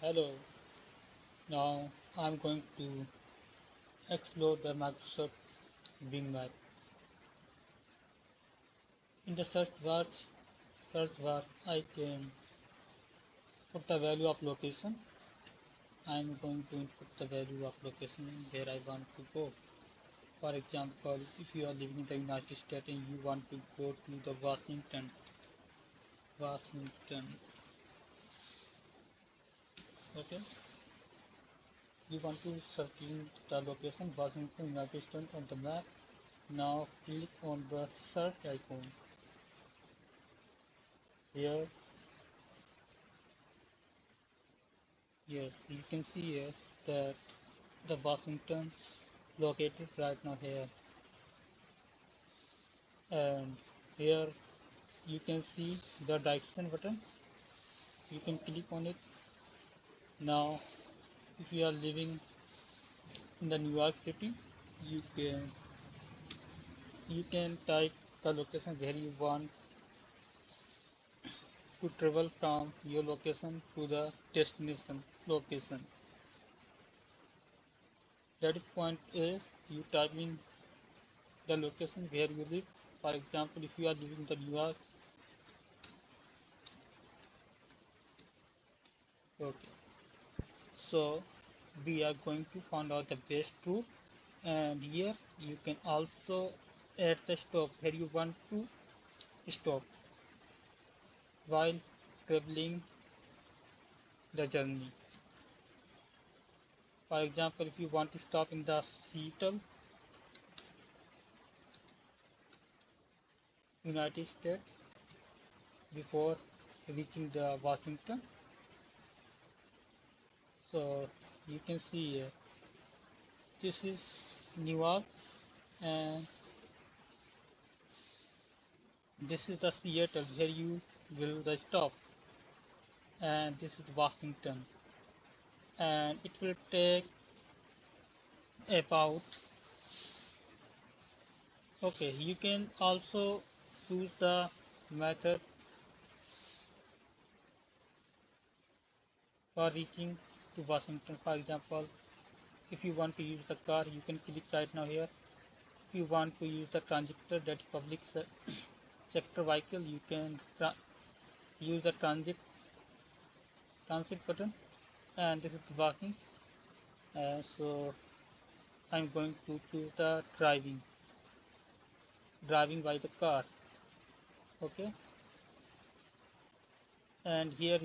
Hello, now I'm going to explore the Microsoft Bing Map. In the search bar, I can put the value of location. I'm going to input the value of location where I want to go. For example, if you are living in the United States and you want to go to the Washington, okay, you want to search in the location Washington, United States on the map. Now click on the search icon. Here, yes, you can see here that the Washington located right now here, and here you can see the direction button. You can click on it. Now if you are living in the New York City, you can you can type the location where you want to travel from your location to the destination location. That is point A. You type in the location where you live. For example, if you are living in the New York, okay, so we are going to find out the best route, and here you can also add the stop where you want to stop while traveling the journey. For example, if you want to stop in the Seattle, United States, before reaching the Washington, so you can see here, this is Newark and this is the Seattle where you will the stop, and this is Washington, and it will take about, okay, you can also choose the method for reaching to Washington. For example, if you want to use the car, you can click right now here. If you want to use the transistor, that is public sector vehicle, you can use the transit button, and this is walking. So I'm going to choose the driving by the car. Okay, and here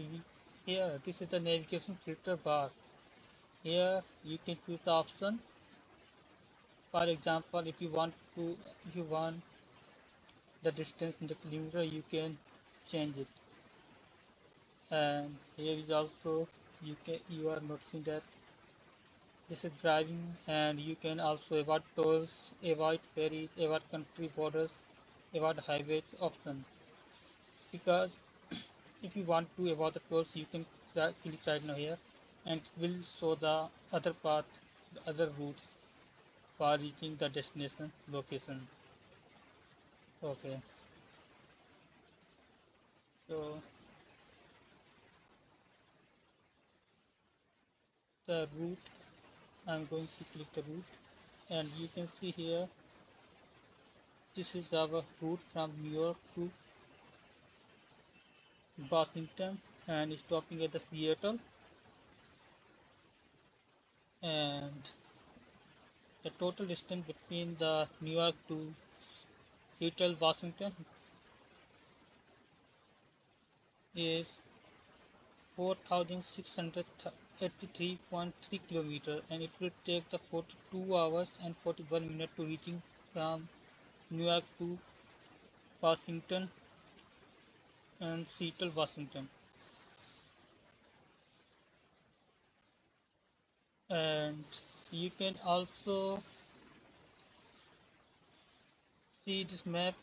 this is the navigation filter bar. Here you can choose the option. For example, if you want the distance in the kilometer, you can change it. And here is also, you are noticing that this is driving, and you can also avoid tolls, avoid ferries, avoid country borders, avoid highways option. Because if you want to avoid the tolls, you can click right now here, and it will show the other path, the other routes for reaching the destination location. Okay, so the route, I'm going to click the route, and you can see here, this is our route from New York to Washington, and stopping at the Seattle, and the total distance between the New York to Seattle, Washington is 4,683.3 kilometers, and it will take the 42 hours and 41 minutes to reaching from New York to Washington and Seattle, Washington. And you can also see this map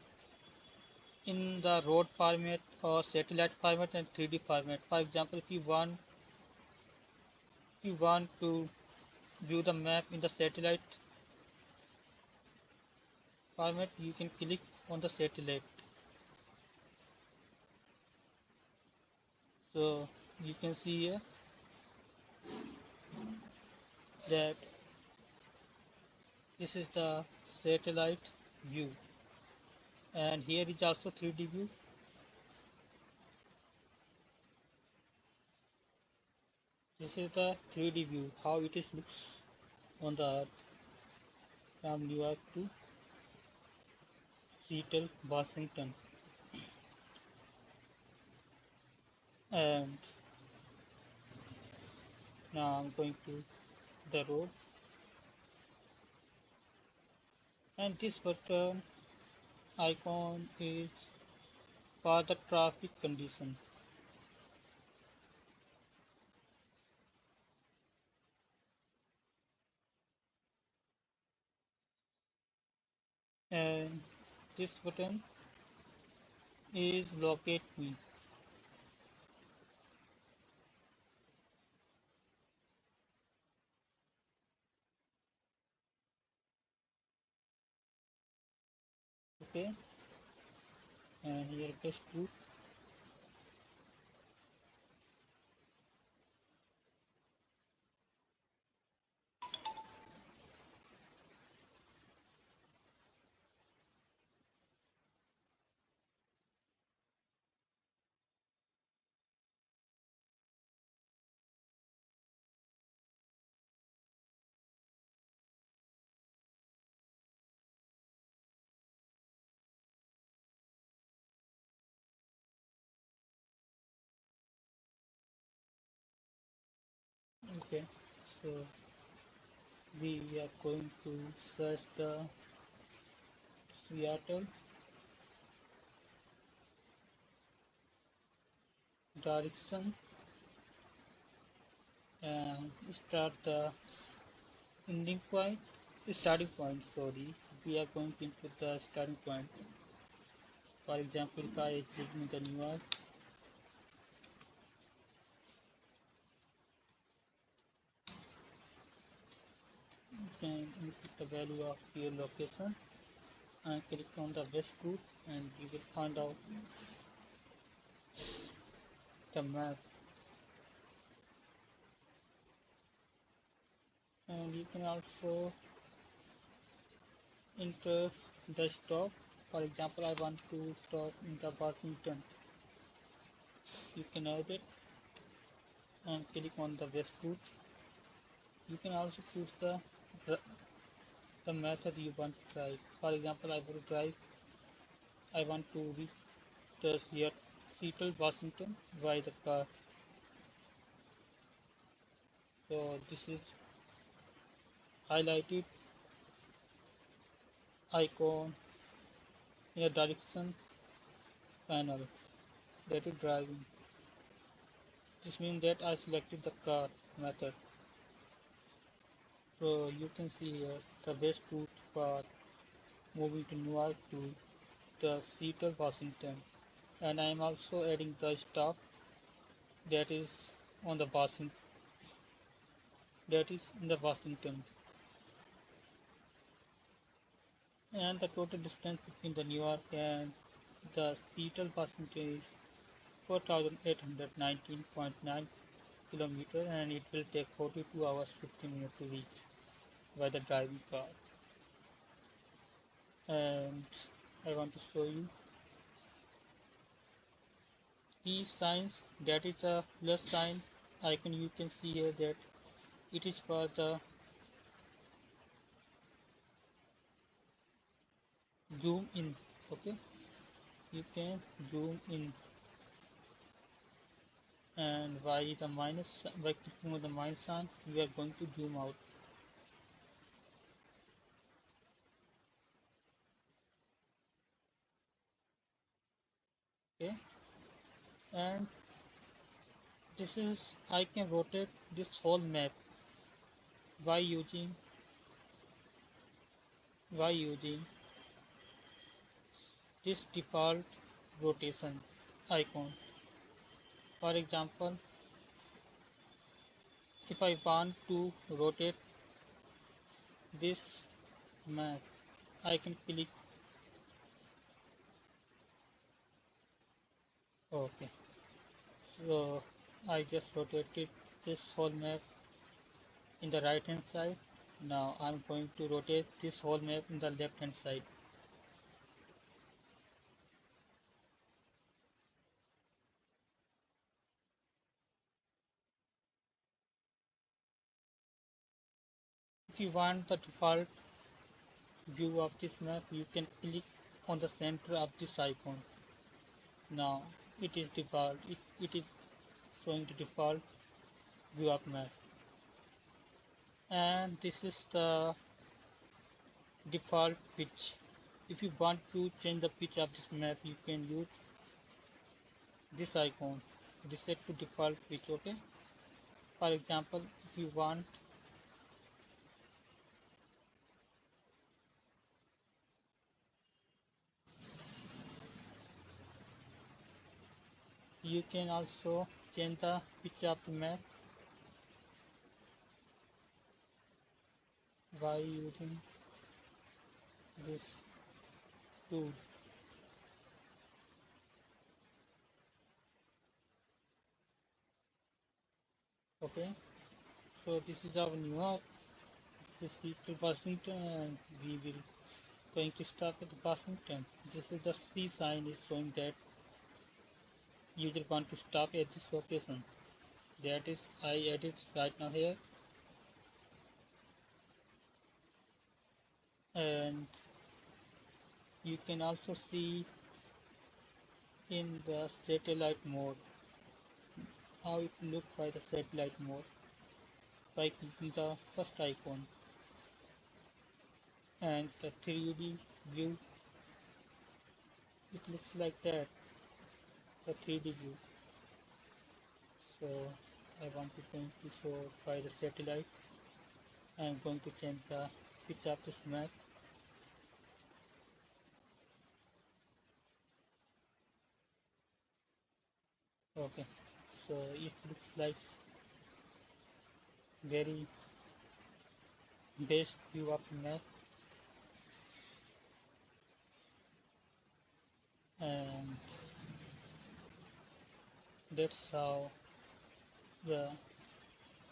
in the road format or satellite format and 3D format. For example, if you want to view the map in the satellite format, you can click on the satellite. So you can see here that this is the satellite view, and here is also 3D view. This is the 3D view, how it is looks on the earth from New York to Seattle, Washington. And now I'm going to the road, and this button icon is for the traffic condition. And this button is locate me. Okay, and here best route. Okay, so we are going to search the Seattle direction and start the ending point, starting point. Sorry, we are going to input the starting point. For example, if I click in the New York, you can input the value of your location and click on the west route, and you will find out the map. And you can also enter the stop. For example, I want to stop in the Washington. You can add it and click on the west route. You can also choose the method you want to drive. For example, I want to reach the Seattle, Washington by the car. So this is highlighted icon in the direction panel that is driving. This means that I selected the car method. So you can see here the best route for moving to Newark to the Seattle, Washington. And I am also adding the stop that is on the Washington, that is in the Washington. And the total distance between the Newark and the Seattle, Washington is 4,819.9 kilometers, and it will take 42 hours 15 minutes to reach by the driving car. And I want to show you key signs, that is a plus sign icon. You can see here that it is for the zoom in. Okay, you can zoom in, and by clicking on the minus sign we are going to zoom out. Okay, and this is, I can rotate this whole map by using this default rotation icon. For example, if I want to rotate this map, I can click. Okay, so I just rotated this whole map in the right hand side. Now I'm going to rotate this whole map in the left hand side. If you want the default view of this map, you can click on the center of this icon. Now it is default. It is showing the default view of map, and this is the default pitch. If you want to change the pitch of this map, you can use this icon. Reset to default pitch. Okay. For example, if you want, you can also change the pitch of the map by using this tool. Okay, so this is our New York. This is to Washington, and we will going to stop at Washington. This is the C sign is showing that user want to stop at this location. That is I edit right now here, and you can also see in the satellite mode how it looks by the satellite mode by clicking the first icon, and the 3D view, it looks like that, the 3D view. So I want to going to show by the satellite. I am going to change the pitch of this map. Okay, so it looks like very best view of the map, and that's how the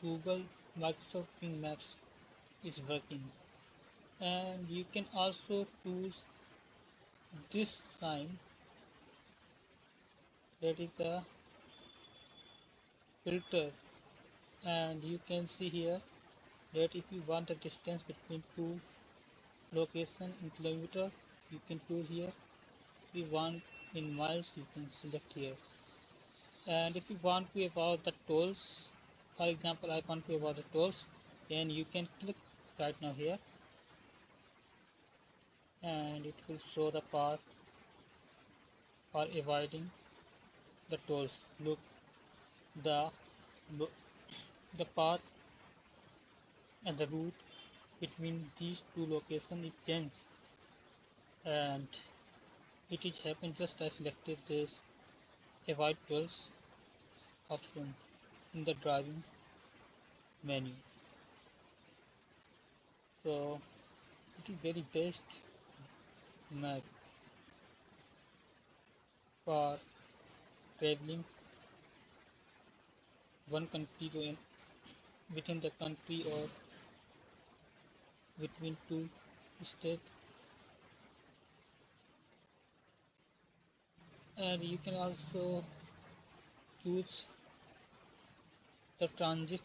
Google Microsoft Bing Maps is working. And you can also choose this sign, that is the filter, and you can see here that if you want the distance between two locations in kilometer, you can choose here. If you want in miles, you can select here. And if you want to about the tolls, for example, I want to about the tolls, then you can click right now here, and it will show the path for avoiding the tolls. Look, the the path and the route between these two locations is changed, and it is happened just I selected this avoid tolls option in the driving menu. So it is very best map for traveling one country to within the country or between two states. And you can also choose the transit,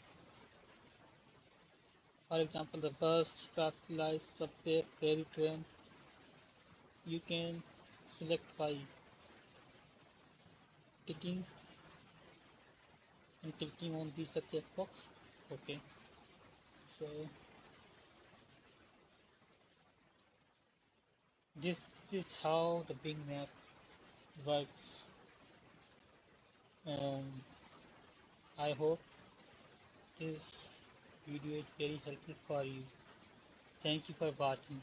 for example the bus, traffic lights, subway, ferry, train. You can select by clicking and clicking on this checkbox. Okay, so this is how the Bing Map works, and I hope this video is very helpful for you. Thank you for watching.